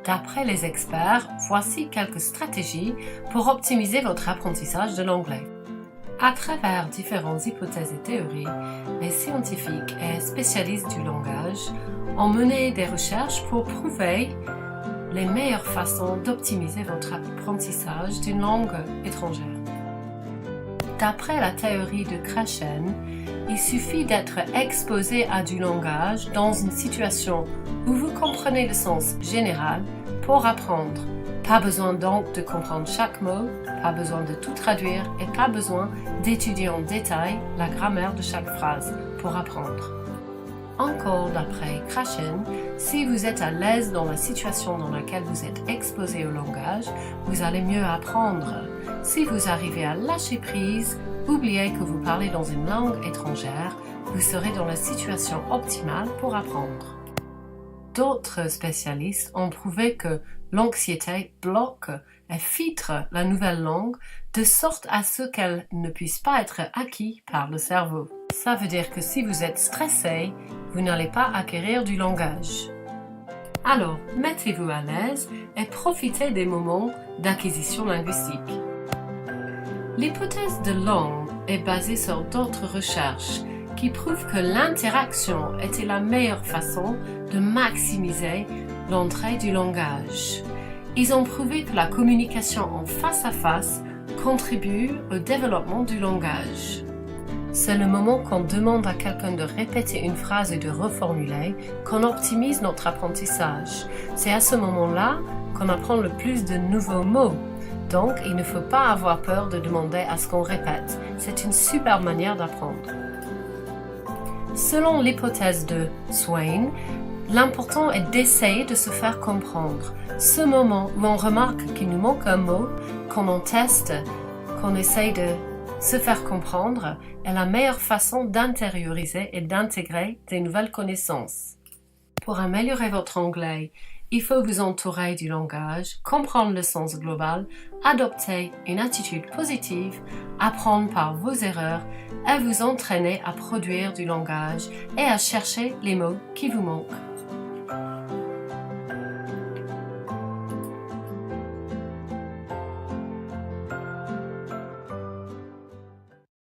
D'après les experts, voici quelques stratégies pour optimiser votre apprentissage de l'anglais. À travers différentes hypothèses et théories, les scientifiques et spécialistes du langage ont mené des recherches pour prouver les meilleures façons d'optimiser votre apprentissage d'une langue étrangère. D'après la théorie de Krashen, il suffit d'être exposé à du langage dans une situation où vous comprenez le sens général pour apprendre. Pas besoin donc de comprendre chaque mot, pas besoin de tout traduire et pas besoin d'étudier en détail la grammaire de chaque phrase pour apprendre. Encore d'après Krashen, si vous êtes à l'aise dans la situation dans laquelle vous êtes exposé au langage, vous allez mieux apprendre. Si vous arrivez à lâcher prise, oubliez que vous parlez dans une langue étrangère, vous serez dans la situation optimale pour apprendre. D'autres spécialistes ont prouvé que l'anxiété bloque et filtre la nouvelle langue de sorte à ce qu'elle ne puisse pas être acquise par le cerveau. Ça veut dire que si vous êtes stressé, vous n'allez pas acquérir du langage. Alors, mettez-vous à l'aise et profitez des moments d'acquisition linguistique. L'hypothèse de langue est basée sur d'autres recherches qui prouvent que l'interaction était la meilleure façon de maximiser l'entrée du langage. Ils ont prouvé que la communication en face à face contribue au développement du langage. C'est le moment qu'on demande à quelqu'un de répéter une phrase et de reformuler qu'on optimise notre apprentissage. C'est à ce moment-là qu'on apprend le plus de nouveaux mots. Donc, il ne faut pas avoir peur de demander à ce qu'on répète. C'est une super manière d'apprendre. Selon l'hypothèse de Swain, l'important est d'essayer de se faire comprendre. Ce moment où on remarque qu'il nous manque un mot, qu'on en teste, qu'on essaye de se faire comprendre, est la meilleure façon d'intérioriser et d'intégrer des nouvelles connaissances. Pour améliorer votre anglais, il faut vous entourer du langage, comprendre le sens global, adopter une attitude positive, apprendre par vos erreurs et vous entraîner à produire du langage et à chercher les mots qui vous manquent.